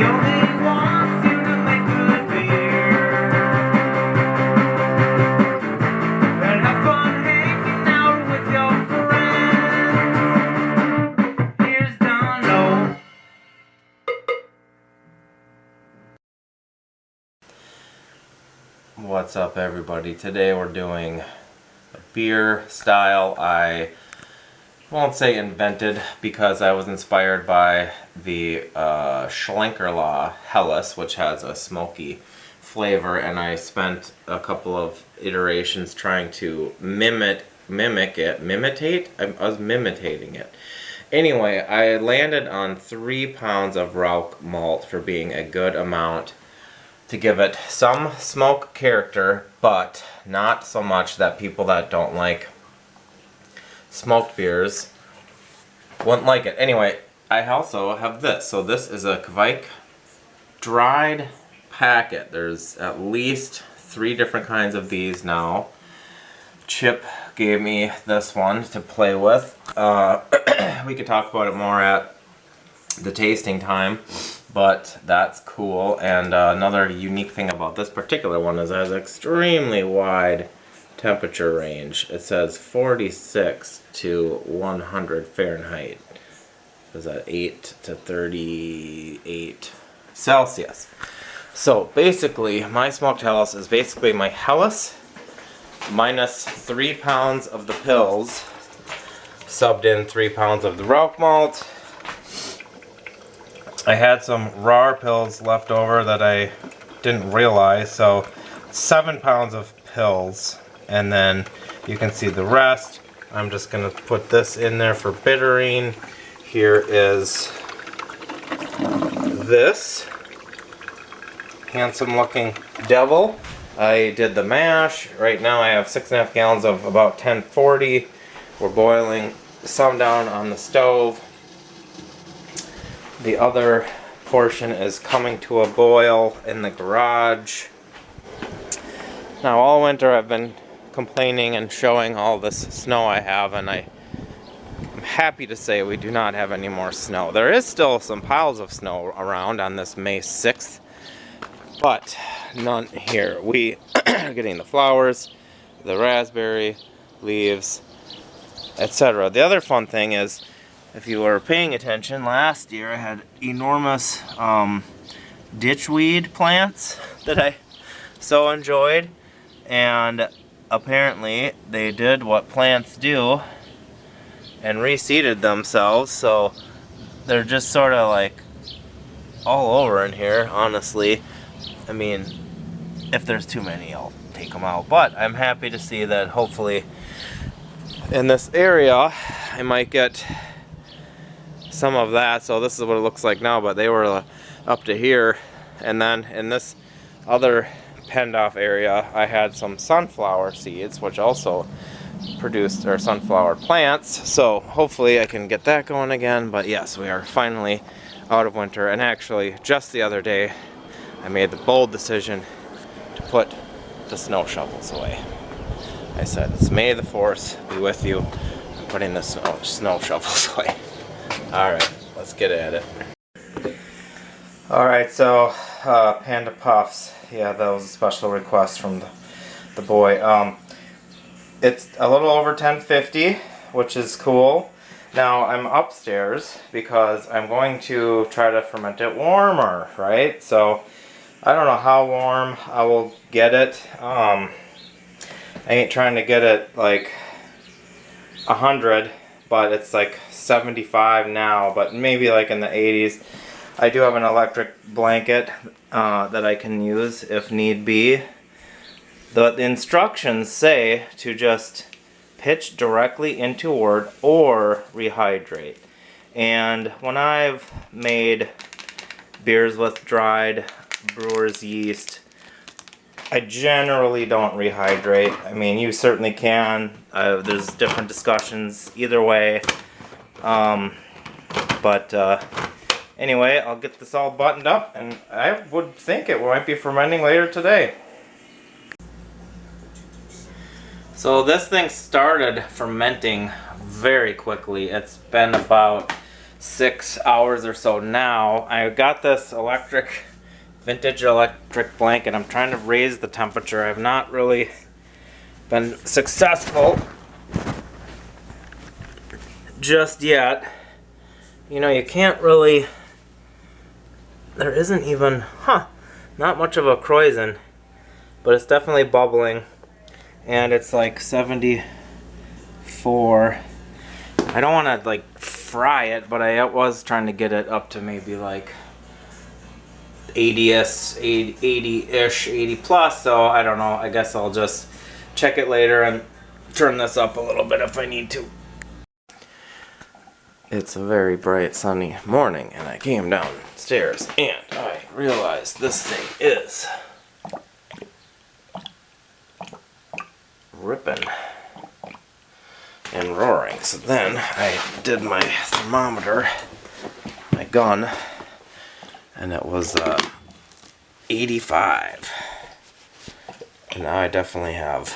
only wants you to make good beer. And have fun hanging out with your friends. Here's Dono. What's up, everybody? Today we're doing a beer style I won't say invented, because I was inspired by the Schlenkerla Helles, which has a smoky flavor, and I spent a couple of iterations trying to imitate it. I was imitating it. Anyway, I landed on 3 pounds of Rauch malt for being a good amount to give it some smoke character, but not so much that people that don't like smoked beers wouldn't like it. Anyway, I also have this. So this is a Kveik dried packet. There's at least 3 different kinds of these now. Chip gave me this one to play with. We could talk about it more at the tasting time, but that's cool. And another unique thing about this particular one is it has extremely wide temperature range. It says 46 to 100 Fahrenheit. Is that 8 to 38 Celsius? So basically, my smoked Helles is basically my Helles minus 3 pounds of the pills, subbed in 3 pounds of the Rauch malt. I had some raw pills left over that I didn't realize, so 7 pounds of pills, and then you can see the rest. I'm just going to put this in there for bittering. Here is this handsome looking devil. I did the mash. Right now I have 6.5 gallons of about 1040. We're boiling some down on the stove. The other portion is coming to a boil in the garage. Now all winter I've been complaining and showing all this snow I have, and I'm happy to say we do not have any more snow. There is still some piles of snow around on this May 6th, but none here. We are getting the flowers, the raspberry leaves, etc. The other fun thing is, if you were paying attention, last year I had enormous ditchweed plants that I so enjoyed, and apparently they did what plants do and reseeded themselves, so they're just sort of like all over in here, honestly. I mean, if there's too many, I'll take them out, but I'm happy to see that hopefully in this area I might get some of that. So this is what it looks like now, but they were up to here. And then in this other penned off area I had some sunflower seeds, which also produced our sunflower plants, so hopefully I can get that going again. But yes, we are finally out of winter, and actually just the other day I made the bold decision to put the snow shovels away. I said, it's May the 4th, be with you. I'm putting the snow shovels away. Alright, let's get at it. Alright, so Panda Puffs. Yeah, that was a special request from the boy. It's a little over 1050, which is cool. Now I'm upstairs because I'm going to try to ferment it warmer, right? So I don't know how warm I will get it. I ain't trying to get it like 100, but it's like 75 now, but maybe like in the 80s. I do have an electric blanket that I can use if need be. The instructions say to just pitch directly into wort or rehydrate. And when I've made beers with dried brewer's yeast, I generally don't rehydrate. I mean, you certainly can. There's different discussions either way. Anyway, I'll get this all buttoned up, and I would think it might be fermenting later today. So this thing started fermenting very quickly. It's been about 6 hours or so now. I got this vintage electric blanket. I'm trying to raise the temperature. I've not really been successful just yet. You know, you can't really, there isn't even, not much of a kreuzen, but it's definitely bubbling, and it's like 74. I don't want to like fry it, but I was trying to get it up to maybe like 80-ish, 80 plus, so I don't know. I guess I'll just check it later and turn this up a little bit if I need to. It's a very bright sunny morning, and I came downstairs and I realized this thing is ripping and roaring. So then I did my thermometer, my gun, and it was 85. And now I definitely have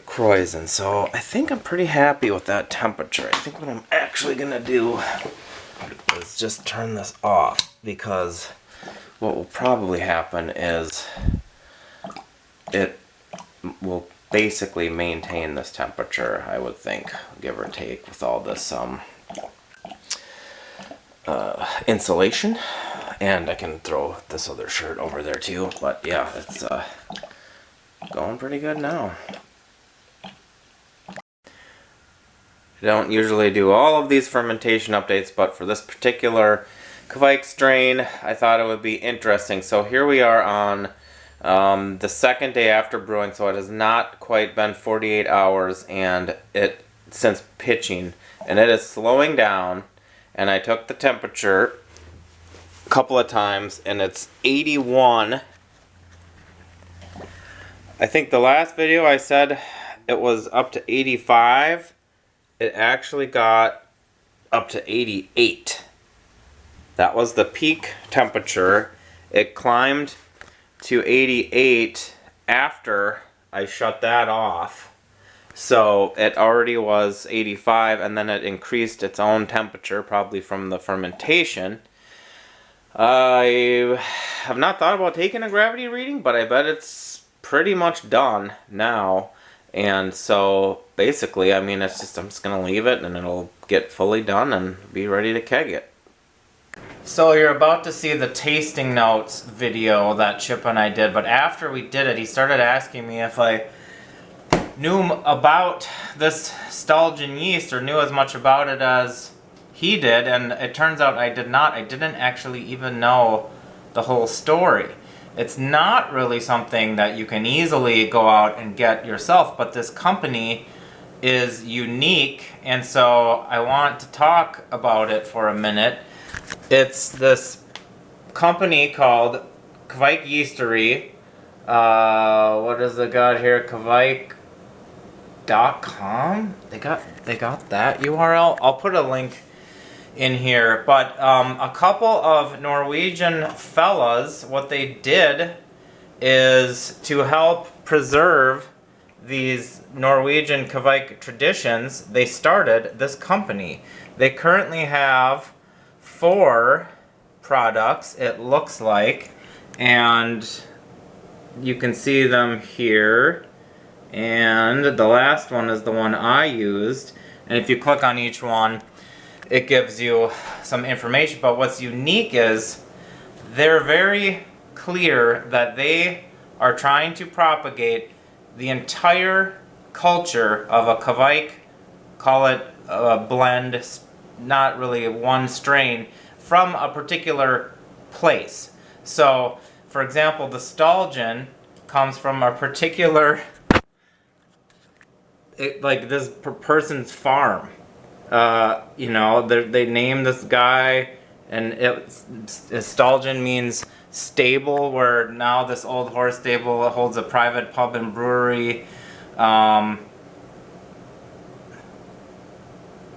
kreuzen, so I think I'm pretty happy with that temperature. I think what I'm actually gonna do is just turn this off, because what will probably happen is it will basically maintain this temperature, I would think, give or take, with all this insulation. And I can throw this other shirt over there too, but yeah, it's going pretty good now. I don't usually do all of these fermentation updates, but for this particular Kveik strain, I thought it would be interesting. So here we are on the second day after brewing, so it has not quite been 48 hours and since pitching, and it is slowing down. And I took the temperature a couple of times, and it's 81. I think the last video I said it was up to 85. It actually got up to 88. That was the peak temperature. It climbed to 88 after I shut that off. So it already was 85, and then it increased its own temperature, probably from the fermentation. I have not thought about taking a gravity reading, but I bet it's pretty much done now. And so basically, I mean, it's just, I'm just going to leave it and it'll get fully done and be ready to keg it. So you're about to see the tasting notes video that Chip and I did, but after we did it, he started asking me if I knew about this Stalljen yeast or knew as much about it as he did, and it turns out I did not. I didn't actually even know the whole story. It's not really something that you can easily go out and get yourself, but this company is unique, and so I want to talk about it for a minute. It's this company called Kveik Yeastery. What does it got here? Kveik.com? They got that URL. I'll put a link in here, but a couple of Norwegian fellas, what they did is to help preserve these Norwegian Kveik traditions, they started this company. They currently have 4 products, it looks like, and you can see them here, and the last one is the one I used, and if you click on each one, it gives you some information. But what's unique is they're very clear that they are trying to propagate the entire culture of a Kveik, call it a blend, not really one strain, from a particular place. So, for example, the Stalljen comes from a particular, like this person's farm. You know, they named this guy, and Stalljen means stable, where now this old horse stable holds a private pub and brewery.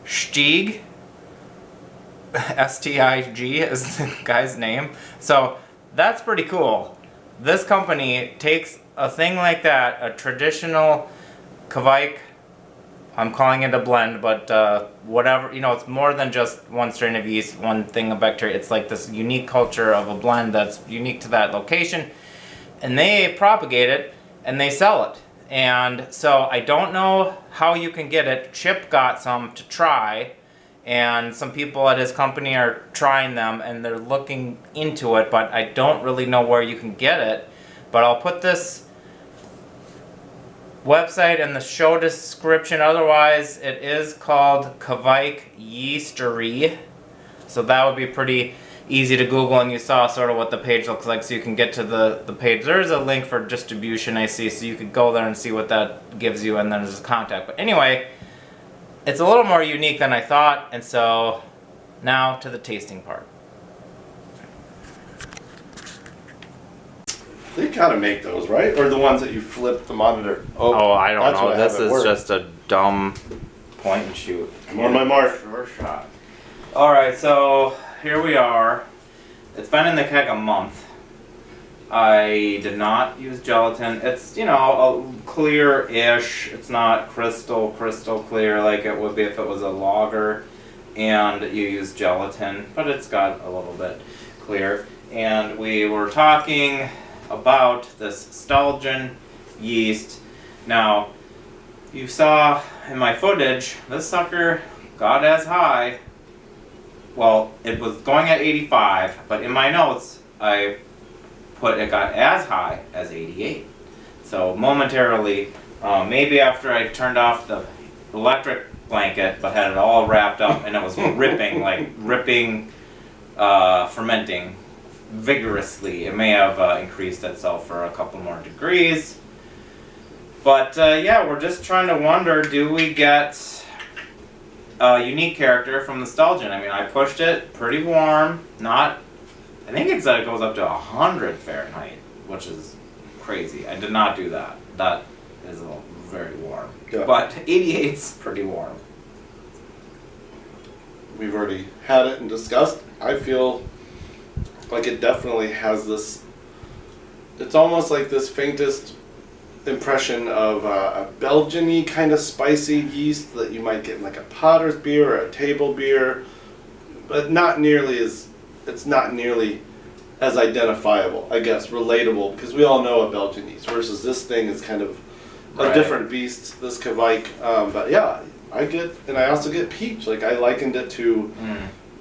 Stig, S-T-I-G is the guy's name. So that's pretty cool. This company takes a thing like that, a traditional Kveik I'm calling it a blend, but whatever, you know, it's more than just one strain of yeast, one thing of bacteria. It's like this unique culture of a blend that's unique to that location, and they propagate it and they sell it. And so I don't know how you can get it. Chip got some to try, and some people at his company are trying them and they're looking into it, but I don't really know where you can get it. But I'll put this website in the show description. Otherwise, it is called Kveik Yeastery. So that would be pretty easy to Google, and you saw sort of what the page looks like, so you can get to the page. There's a link for distribution, I see, so you could go there and see what that gives you, and then there's a contact. But anyway, it's a little more unique than I thought, and so now to the tasting part. They gotta make those, right? Or the ones that you flip the monitor. Oh, I don't that's know. what I This have at is work. just a dumb point and shoot. I'm on my mark. Sure shot. Alright, so here we are. It's been in the keg a month. I did not use gelatin. It's, you know, a clear-ish. It's not crystal clear like it would be if it was a lager and you use gelatin, but it's got a little bit clear. And we were talking about this Stalljen yeast. Now, you saw in my footage, this sucker got as high. Well, it was going at 85, but in my notes, I put it got as high as 88. So momentarily, maybe after I turned off the electric blanket, but had it all wrapped up and it was ripping, like ripping, fermenting vigorously. It may have increased itself for a couple more degrees. But yeah, we're just trying to wonder, do we get a unique character from the Stalljen? I mean, I pushed it pretty warm, I think it said it goes up to 100 Fahrenheit, which is crazy. I did not do that. That is very warm. Yeah. But 88's pretty warm. We've already had it and discussed. I feel like it definitely has this, it's almost like this faintest impression of a Belgian-y kind of spicy yeast that you might get in like a potter's beer or a table beer, but not nearly as, it's not nearly as identifiable, I guess, relatable, because we all know a Belgian yeast versus this thing is kind of a Right. different beast, this Kveik. But yeah, I get, and I also get peach. Like I likened it to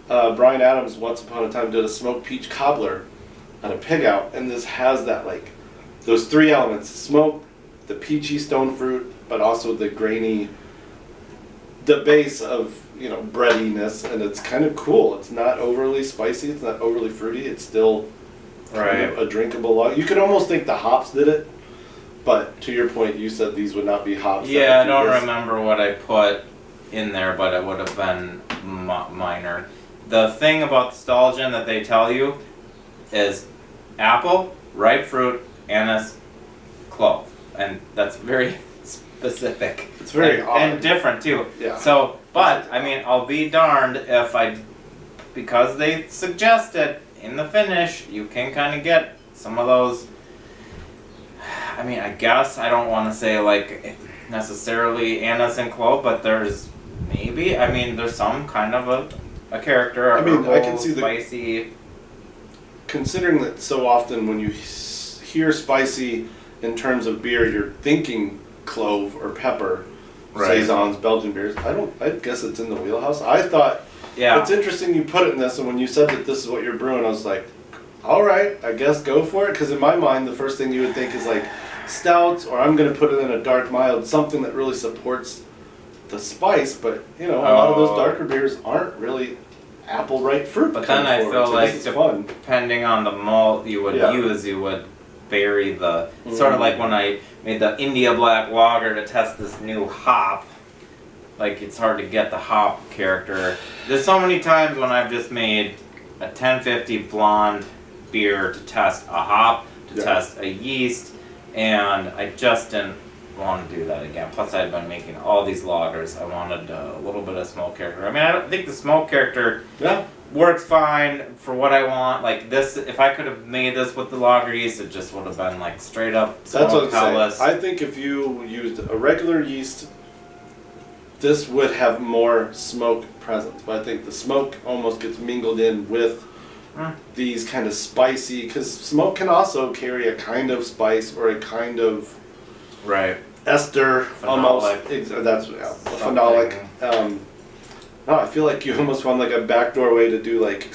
Brian Adams once upon a time did a smoked peach cobbler at a pig out, and this has that, like, those three elements: smoke, the peachy stone fruit, but also the grainy, the base of, you know, breadiness, and it's kind of cool. It's not overly spicy, it's not overly fruity, it's still kind of a drinkable lager. You could almost think the hops did it, but to your point, you said these would not be hops. Yeah, I that would do don't this. remember what I put in there, but it would have been minor. The thing about the Stalljen that they tell you is apple, ripe fruit, anise, clove. And that's very specific. It's very odd. And different too. Yeah. So, but, I mean, I'll be darned if because they suggest it in the finish, you can kind of get some of those, I mean, I guess, I don't want to say like necessarily anise and clove, but there's maybe, I mean, there's some kind of a character, I mean, I can herbal, see the- spicy. Considering that so often when you hear spicy in terms of beer, you're thinking clove or pepper, Right. saisons, Belgian beers. I guess it's in the wheelhouse. I thought Yeah. it's interesting you put it in this, and when you said that this is what you're brewing, I was like, all right, I guess go for it. Because in my mind, the first thing you would think is like stouts, or I'm going to put it in a dark mild, something that really supports the spice. But you know, a lot of those Oh. darker beers aren't really apple ripe fruit. But come then I forward, feel so like this is fun. depending on the malt you would Yeah. use, you would bury the sort of like when I made the India Black Lager to test this new hop. Like, it's hard to get the hop character. There's so many times when I've just made a 1050 blonde beer to test a hop, to Yeah. test a yeast, and I just didn't want to do that again. Plus, I'd been making all these lagers. I wanted a little bit of smoke character. I mean, I don't think the smoke character Yeah. works fine for what I want. Like this, if I could have made this with the lager yeast, it just would have been like straight up That's what smoked I'm saying. pellets. I think if you used a regular yeast this would have more smoke presence, but I think the smoke almost gets mingled in with these kind of spicy, because smoke can also carry a kind of spice or a kind of Right. ester, Phenolic. almost. That's phenolic. No, I feel like you almost found like a backdoor way to do like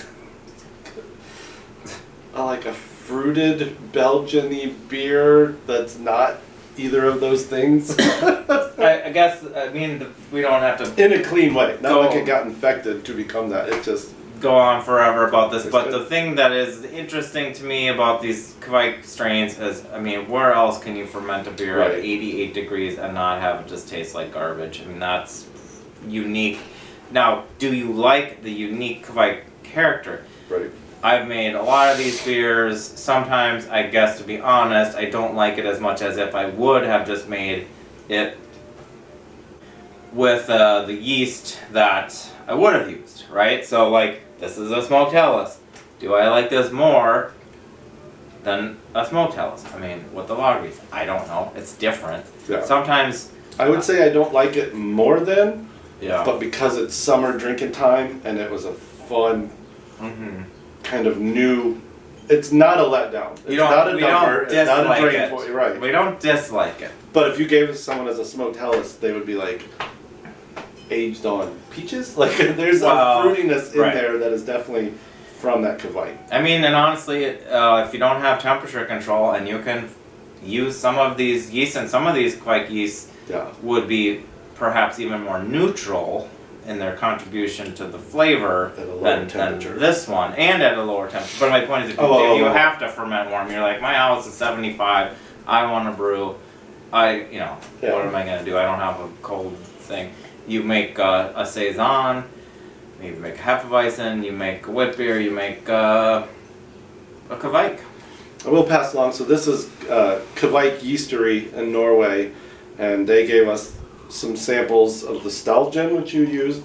a fruited Belgian-y beer that's not either of those things. I guess, I mean, we don't have to In a clean way. Not Go. like it got infected to become that. It just... go on forever about this, It's but good. the thing that is interesting to me about these Kveik strains is, I mean, where else can you ferment a beer at Right. 88 degrees and not have it just taste like garbage? I mean, that's unique. Now, do you like the unique Kveik character? Right. I've made a lot of these beers. Sometimes, I guess, to be honest, I don't like it as much as if I would have just made it with the yeast that I would have used, right? So, like, this is a smoked Helles. Do I like this more than a smoked Helles? I mean, with the lager yeast, I don't know. It's different. Yeah. Sometimes, I would say I don't like it more than, yeah. but because it's summer drinking time and it was a fun Mm-hmm. kind of new... It's not a letdown. It's not a we dumper. don't It's not a dislike drain it. point. Right. We don't dislike it. But if you gave it to someone as a smoked Helles, they would be like aged on peaches. Like there's Well, a fruitiness in right. there that is definitely from that Kveik. I mean, and honestly, if you don't have temperature control and you can use some of these yeasts, and some of these Kveik yeasts Yeah. would be perhaps even more neutral in their contribution to the flavor At a lower than temperature. this one, and at a lower temperature. But my point is, if you, Oh, if you oh, oh. have to ferment warm, you're like, my house is 75, I want to brew, you know, Yeah. what am I going to do? I don't have a cold thing. You make a Saison, you make a Hefeweizen, you make a wit beer, you make a Kveik. I will pass along. So this is Kveik Yeastery in Norway, and they gave us some samples of the Stalljen, which you used,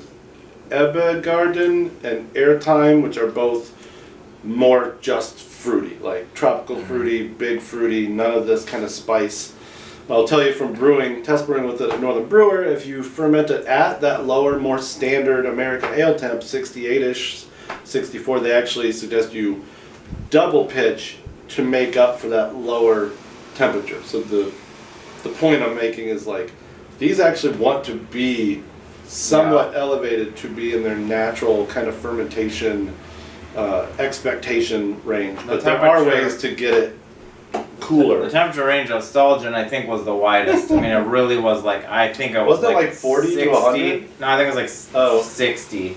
Ebbegarden and Airtime, which are both more just fruity, like tropical fruity, big fruity, none of this kind of spice. I'll tell you from brewing, test brewing with a Northern Brewer, if you ferment it at that lower, more standard American ale temp, 68-ish, 64, they actually suggest you double pitch to make up for that lower temperature. So the point I'm making is like, these actually want to be somewhat elevated to be in their natural kind of fermentation expectation range. But there are ways to get it cooler. The temperature range of Stalljen, I think, was the widest. I mean, it really was like, I think it was Wasn't it like 40 to 60. 100? No, I think it was like 60.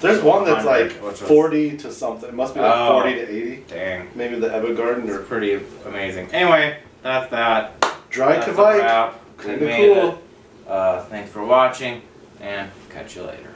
There's one that's 100, like which was- 40 to something. It must be like Oh. 40 to 80. Dang. Maybe the Ebbegarden It's or pretty amazing. Anyway, that's that. dry That's a Kveik. wrap. We Kinda made cool. it. Thanks for watching, and catch you later.